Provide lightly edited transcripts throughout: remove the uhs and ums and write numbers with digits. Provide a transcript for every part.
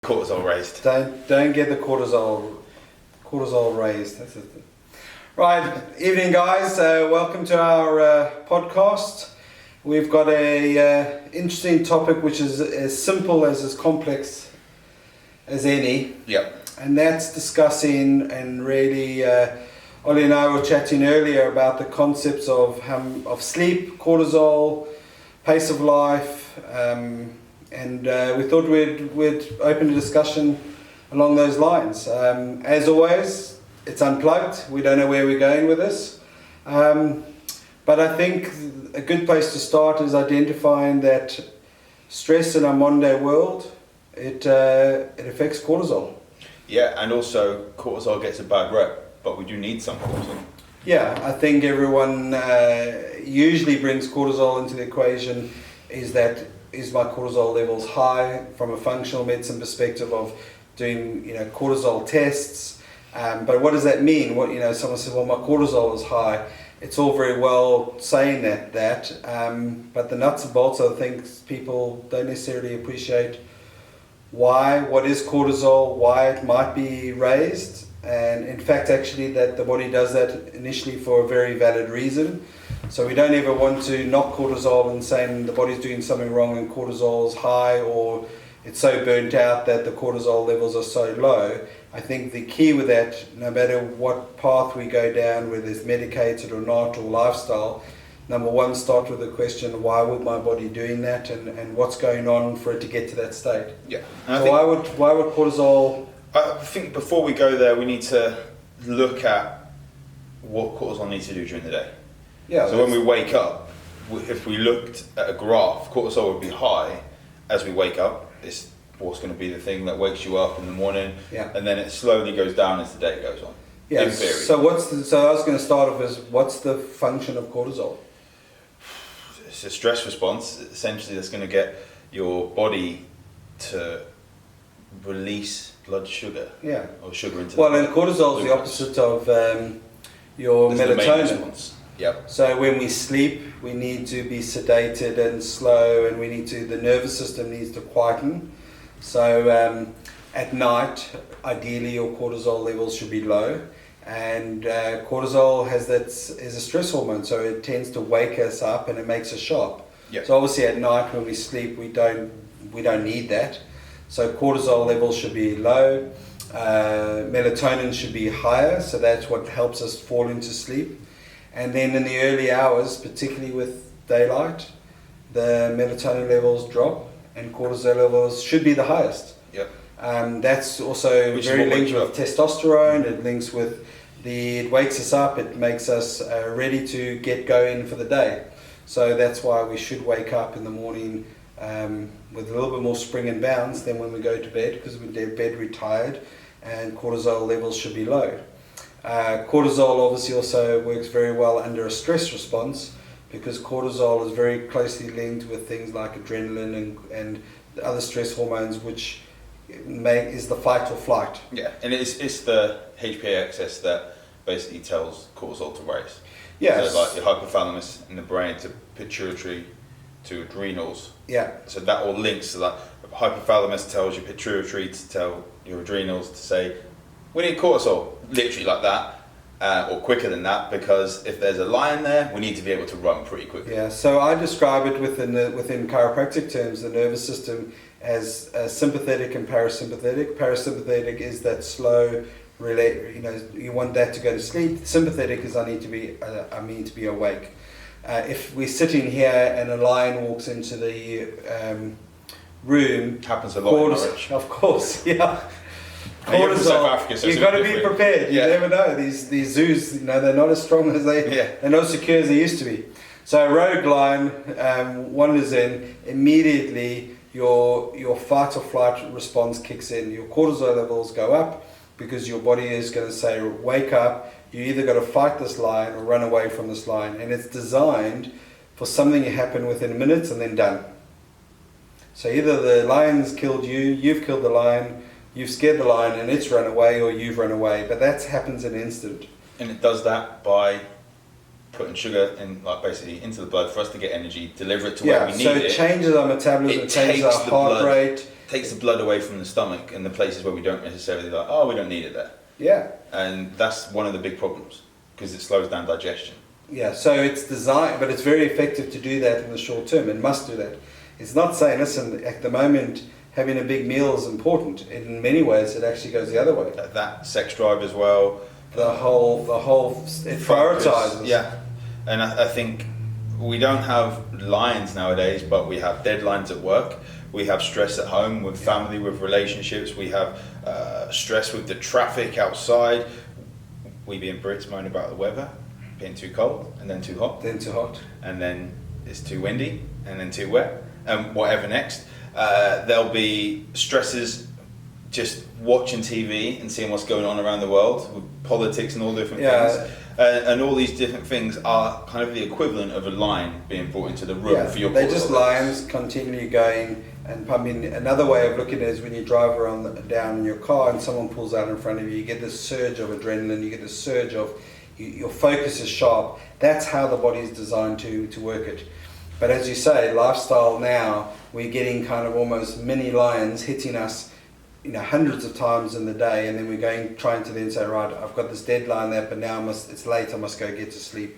Cortisol raised. Don't get the cortisol raised. That's it. Right, evening guys. Welcome to our podcast. We've got a interesting topic which is as simple as complex as any. Yep. And that's discussing and really. Ollie and I were chatting earlier about the concepts of sleep, cortisol, pace of life. And we thought we'd open a discussion along those lines. As always, it's unplugged. We don't know where we're going with this. But I think a good place to start is identifying that stress in our modern day world, it affects cortisol. Yeah, and also cortisol gets a bad rep, but we do need some cortisol. Yeah, I think everyone usually brings cortisol into the equation. Is my cortisol levels high from a functional medicine perspective of doing cortisol tests? But what does that mean? Someone says, well, my cortisol is high. It's all very well saying that, but the nuts and bolts of the things people don't necessarily appreciate what is cortisol, why it might be raised, and in fact actually that the body does that initially for a very valid reason. So we don't ever want to knock cortisol and saying the body's doing something wrong and cortisol is high or it's so burnt out that the cortisol levels are so low. I think the key with that, no matter what path we go down, whether it's medicated or not or lifestyle, number one, start with the question, why would my body doing that and what's going on for it to get to that state? Yeah. So why would cortisol... I think before we go there, we need to look at what cortisol needs to do during the day. Yeah. So when we wake up, if we looked at a graph, cortisol would be high as we wake up. It's what's going to be the thing that wakes you up in the morning. Yeah. And then it slowly goes down as the day goes on. Yeah. In theory. So I was going to start off as what's the function of cortisol? It's a stress response. Essentially, that's going to get your body to release blood sugar. Yeah. Or sugar into and cortisol is the opposite of your melatonin. Yep. So when we sleep, we need to be sedated and slow, and the nervous system needs to quieten. So at night, ideally, your cortisol levels should be low, and cortisol is a stress hormone, so it tends to wake us up and it makes us sharp. Yep. So obviously at night when we sleep, we don't need that. So cortisol levels should be low. Melatonin should be higher, so that's what helps us fall into sleep. And then in the early hours, particularly with daylight, the melatonin levels drop and cortisol levels should be the highest. Yep. That's also very linked with testosterone. It links with it wakes us up, it makes us ready to get going for the day. So that's why we should wake up in the morning with a little bit more spring and bounce than when we go to bed, because we're bed retired and cortisol levels should be low. Cortisol obviously also works very well under a stress response, because cortisol is very closely linked with things like adrenaline and other stress hormones, which is the fight or flight. Yeah, and it's the HPA axis that basically tells cortisol to raise. Yeah. So like your hypothalamus in the brain to pituitary to adrenals. Yeah. So that all links. So that hypothalamus tells your pituitary to tell your adrenals to say, we need cortisol, literally like that, or quicker than that, because if there's a lion there, we need to be able to run pretty quickly. Yeah, so I describe it within chiropractic terms, the nervous system, as sympathetic and parasympathetic. Parasympathetic is that slow, you want that to go to sleep. Sympathetic is I need to be awake. If we're sitting here and a lion walks into the room, Happens a lot in Norwich. Of course, yeah. Cortisol, South Africa, so you've got to be prepared. You never know. These zoos, they're not as strong as they're not as secure as they used to be. So a rogue lion wanders in, immediately your fight or flight response kicks in. Your cortisol levels go up because your body is going to say, wake up. You either got to fight this lion or run away from this lion. And it's designed for something to happen within minutes and then done. So either the lion's killed you, you've killed the lion, you've scared the lion and it's run away, or you've run away. But that happens in an instant. And it does that by putting sugar in, like basically into the blood for us to get energy, deliver it to where we need it. So it changes our metabolism, it changes our heart rate, takes the blood away from the stomach and the places where we don't necessarily like, oh, we don't need it there. Yeah. And that's one of the big problems because it slows down digestion. Yeah, so it's designed, but it's very effective to do that in the short term and must do that. It's not saying, listen, at the moment, having a big meal is important. In many ways, it actually goes the other way. That sex drive as well. The whole, it prioritizes. Yeah, and I think we don't have lions nowadays, but we have deadlines at work. We have stress at home with family, with relationships. We have stress with the traffic outside. We being Brits moan about the weather being too cold and then too hot. Then too hot. And then it's too windy and then too wet and whatever next. There'll be stresses just watching TV and seeing what's going on around the world with politics and all different things. And all these different things are kind of the equivalent of a lion being brought into the room for your they're just lions continually going and pumping. Another way of looking at it is when you drive down in your car and someone pulls out in front of you, you get this surge of adrenaline, you get this surge of, your focus is sharp. That's how the body is designed to work it. But as you say, lifestyle now, we're getting kind of almost mini lions hitting us, hundreds of times in the day, and then we're trying to then say, right, I've got this deadline there, but now it's late, I must go get to sleep.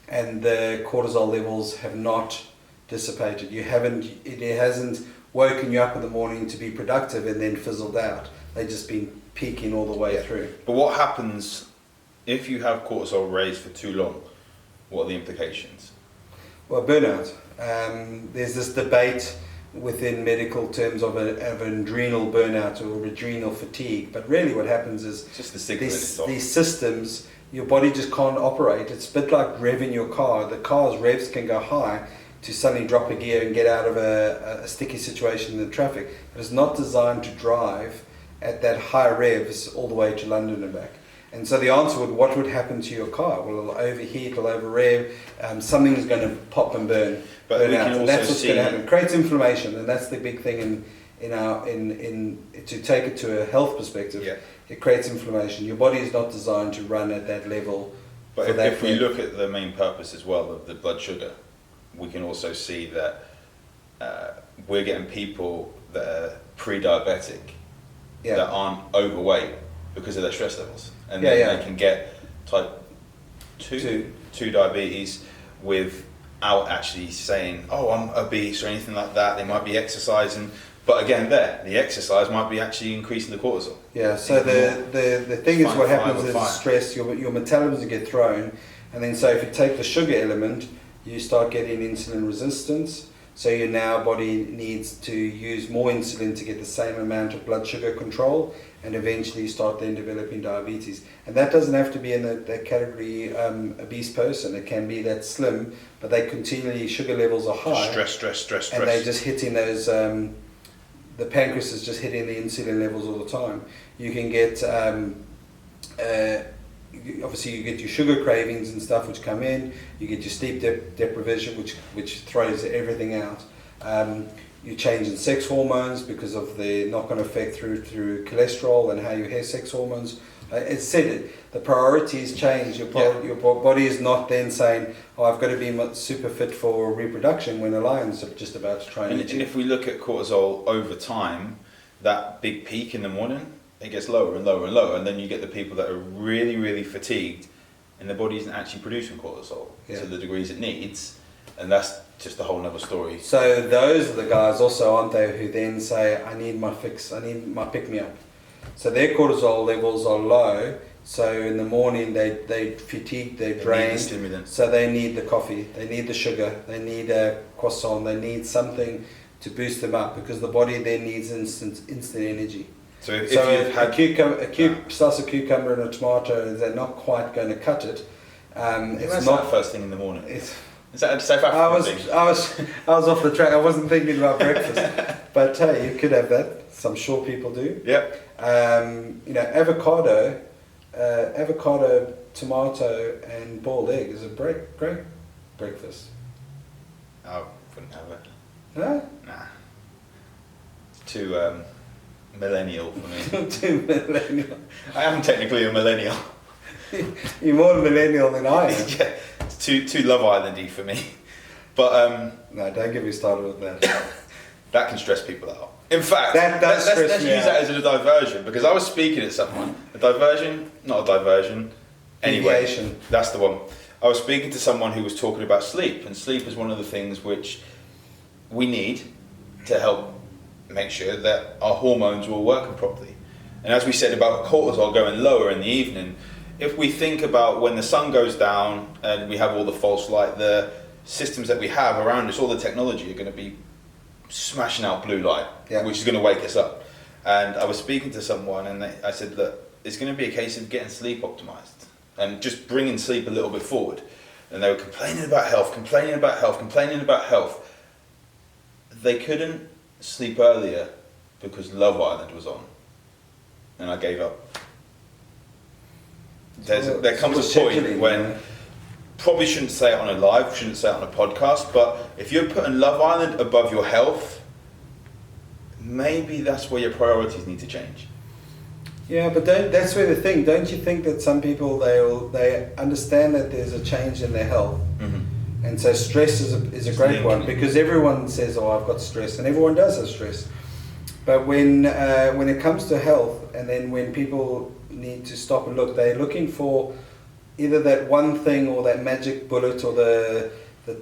And the cortisol levels have not dissipated. It hasn't woken you up in the morning to be productive and then fizzled out. They've just been peaking all the way through. But what happens if you have cortisol raised for too long? What are the implications? Well, burnout. There's this debate within medical terms of an adrenal burnout or adrenal fatigue, but really what happens is just these systems, your body just can't operate. It's a bit like revving your car. The car's revs can go high to suddenly drop a gear and get out of a sticky situation in the traffic, but it's not designed to drive at that high revs all the way to London and back. And so the answer what would happen to your car? Well, it'll overheat, it'll over-rev, something's going to pop and burn. But we can also that's what's see going to happen. It creates inflammation, and that's the big thing in to take it to a health perspective. Yeah. It creates inflammation. Your body is not designed to run at that level. But if we look at the main purpose as well of the blood sugar, we can also see that we're getting people that are pre-diabetic that aren't overweight because of their stress levels. And then they can get type 2 diabetes without actually saying, oh, I'm obese or anything like that. They might be exercising, but again, the exercise might be actually increasing the cortisol. Yeah, so the thing is what happens is stress, your metabolism get thrown, and then so if you take the sugar element, you start getting insulin resistance. So your body needs to use more insulin to get the same amount of blood sugar control, and eventually you start then developing diabetes. And that doesn't have to be in that category obese person. It can be that slim, but they continually, sugar levels are high. Stress. And they're just hitting those, the pancreas is just hitting the insulin levels all the time. You can get, obviously you get your sugar cravings and stuff which come in, you get your sleep deprivation which throws everything out. You change in sex hormones because of the knock-on effect through cholesterol and how you have sex hormones. It's said the priorities change. Your body is not then saying, oh, I've got to be super fit for reproduction when the lion's just about to try and eat you. And if we look at cortisol over time, that big peak in the morning, it gets lower and lower and lower, and then you get the people that are really, really fatigued and the body isn't actually producing cortisol to the degrees it needs, and that's just a whole nother story. So those are the guys also, aren't they, who then say, I need my fix, I need my pick-me-up. So their cortisol levels are low, so in the morning they fatigued, they're drained, so they need the coffee, they need the sugar, they need a croissant, they need something to boost them up, because the body then needs instant energy. So if you've had a slice of cucumber and a tomato, they're not quite going to cut it. It's not first thing in the morning. Is that a South African thing? I was off the track. I wasn't thinking about breakfast, but hey, you could have that. I'm sure people do. Yep. Avocado, tomato, and boiled egg is a great breakfast. I wouldn't have it. No? Nah. Too millennial for me. Too millennial. I am technically a millennial. You're more millennial than I am. Yeah, it's too Love Islandy for me. But no, don't get me started with that. that can stress people out. In fact, That does let's stress me use that out. as a diversion, because I was speaking at someone. A diversion, not a diversion. Anyway, Deviation. that's the one. I was speaking to someone who was talking about sleep, and sleep is one of the things which we need to help make sure that our hormones are all working properly. And as we said about cortisol going lower in the evening, if we think about when the sun goes down and we have all the false light, the systems that we have around us, all the technology are going to be smashing out blue light, which is going to wake us up. And I was speaking to someone and I said, look, it's going to be a case of getting sleep optimized and just bringing sleep a little bit forward. And they were complaining about health. They couldn't sleep earlier because Love Island was on. And I gave up. There comes a point when, probably shouldn't say it on a live, shouldn't say it on a podcast, but if you're putting Love Island above your health, maybe that's where your priorities need to change. Yeah, but that's where the thing. Don't you think that some people they understand that there's a change in their health, and so stress is a great one, because everyone says, "Oh, I've got stress," and everyone does have stress. But when it comes to health, and then when people need to stop and look, they're looking for either that one thing or that magic bullet or the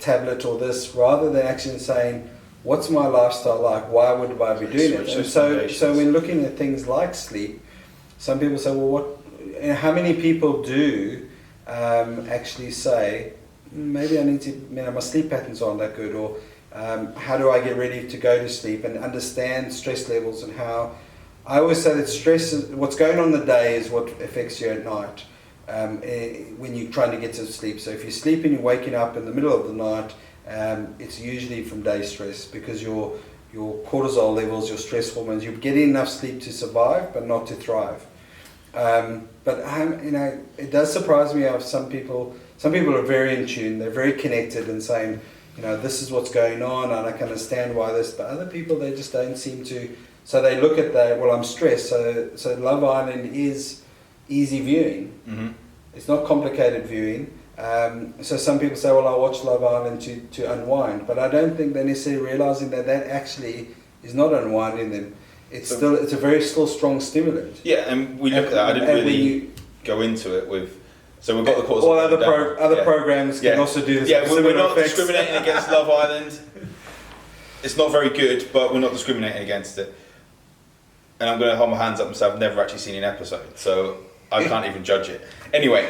tablet or this, rather than actually saying, what's my lifestyle like? Why would I be doing it? And so when looking at things like sleep, some people say, well, how many people do actually say, maybe I need to, my sleep patterns aren't that good, or how do I get ready to go to sleep, and understand stress levels and how. I always say that stress, what's going on in the day is what affects you at night when you're trying to get to sleep. So if you're sleeping, you're waking up in the middle of the night, it's usually from day stress, because your cortisol levels, your stress hormones, you're getting enough sleep to survive but not to thrive. But it does surprise me how some people are very in tune, they're very connected and saying, this is what's going on and I can understand why this, but other people, they just don't seem to. So they look at that, well, I'm stressed, so Love Island is easy viewing. Mm-hmm. It's not complicated viewing. So some people say, well, I'll watch Love Island to unwind, but I don't think they're necessarily realising that actually is not unwinding them. It's a very strong stimulant. Yeah, and we look at that. I didn't really go into it with. So we've got the cortisol. All other programs can also do this. Yeah, we're not discriminating against Love Island. It's not very good, but we're not discriminating against it. And I'm going to hold my hands up and say I've never actually seen an episode, so I can't even judge it. Anyway,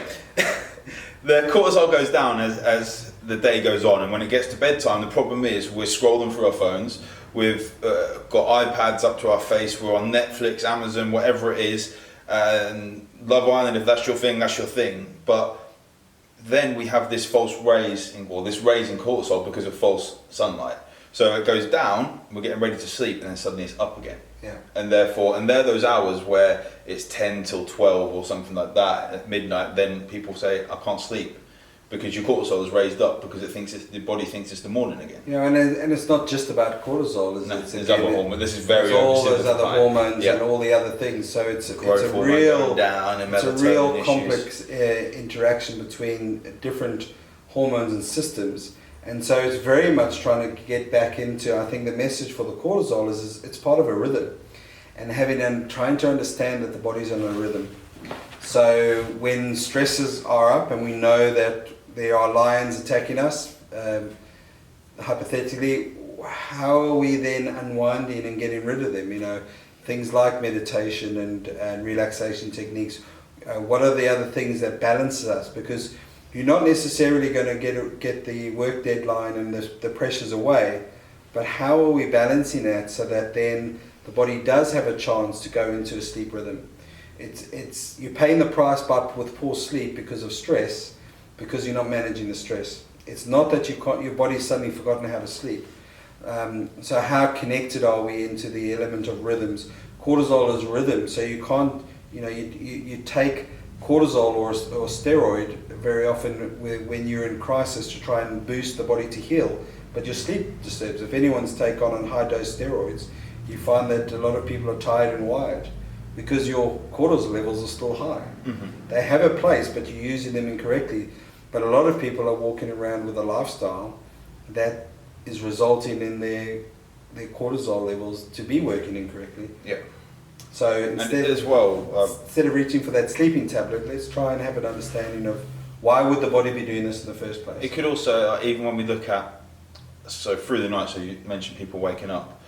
the cortisol goes down as the day goes on, and when it gets to bedtime, the problem is we're scrolling through our phones, we've got iPads up to our face, we're on Netflix, Amazon, whatever it is, and Love Island, if that's your thing, that's your thing. But then we have this raise in cortisol because of false sunlight. So it goes down, we're getting ready to sleep, and then suddenly it's up again. Yeah. And there are those hours where it's 10 till 12 or something like that at midnight. Then people say, I can't sleep because your cortisol is raised up because the body thinks it's the morning again. And it's not just about cortisol. There's other hormones. This is very all those other hormones and all the other things. So it's a real complex interaction between different hormones and systems. And so it's very much trying to get back into, I think the message for the cortisol is it's part of a rhythm, and trying to understand that the body's on a rhythm. So when stresses are up and we know that there are lions attacking us, hypothetically, how are we then unwinding and getting rid of them? Things like meditation and relaxation techniques. What are the other things that balance us? Because you're not necessarily going to get the work deadline and the pressures away, but how are we balancing that so that then the body does have a chance to go into a sleep rhythm? It's you're paying the price with poor sleep because of stress, because you're not managing the stress. It's not that your body's suddenly forgotten how to sleep. So how connected are we into the element of rhythms? Cortisol is rhythm, so you can't, you take cortisol or steroid very often when you're in crisis to try and boost the body to heal, but your sleep disturbs. If anyone's taken on high dose steroids, you find that a lot of people are tired and wired because your cortisol levels are still high. Mm-hmm. They have a place, but you're using them incorrectly. But a lot of people are walking around with a lifestyle that is resulting in their their cortisol levels to be working incorrectly. Yeah. So And instead, as well, instead of reaching for that sleeping tablet, let's try and have an understanding of why would the body be doing this in the first place. it could also, even when we look at, so through the night, so you mentioned people waking up,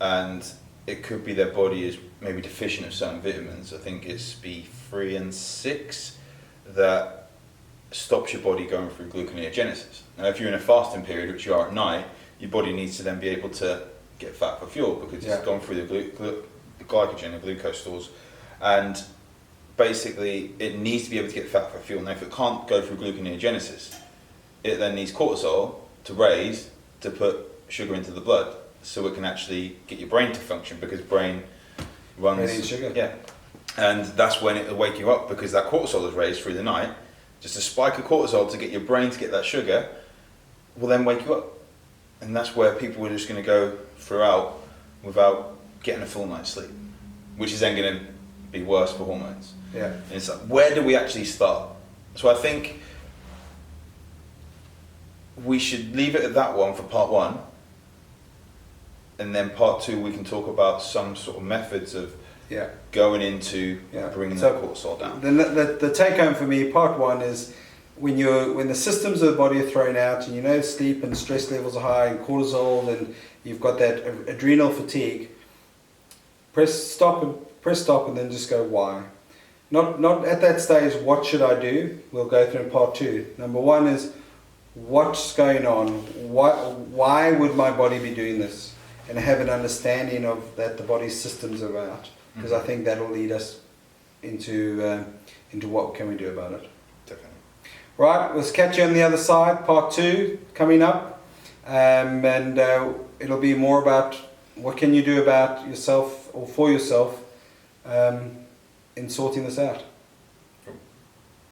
and it could be their body is maybe deficient of certain vitamins. I think it's B3 and 6 that stops your body going through gluconeogenesis. Now, if you're in a fasting period, which you are at night, your body needs to then be able to get fat for fuel because it's gone through the glycogen, the glucose stores, and basically it needs to be able to get fat for fuel. Now, if it can't go through gluconeogenesis, it then needs cortisol to raise to put sugar into the blood, so it can actually get your brain to function, because brain runs sugar. Yeah, and that's when it will wake you up, because that cortisol is raised through the night. Just a spike of cortisol to get your brain to get that sugar will then wake you up, and that's where people are just going to go throughout without getting a full night's sleep, which is then going to be worse for hormones. Yeah. And it's like, where do we actually start? So I think we should leave it at that one for part one, and then part two we can talk about some sort of methods of going into bringing that cortisol down. The take home for me, part one, is when the systems of the body are thrown out, and you know sleep and stress levels are high and cortisol, and you've got that adrenal fatigue. Press stop and then just go why. Not at that stage, what should I do? We'll go through in part two. Number one is, what's going on? Why would my body be doing this? And have an understanding of that the body's systems are out. Because I think that'll lead us into what can we do about it. Definitely. Right, let's catch you on the other side. Part two coming up, and it'll be more about what can you do about yourself or for yourself in sorting this out.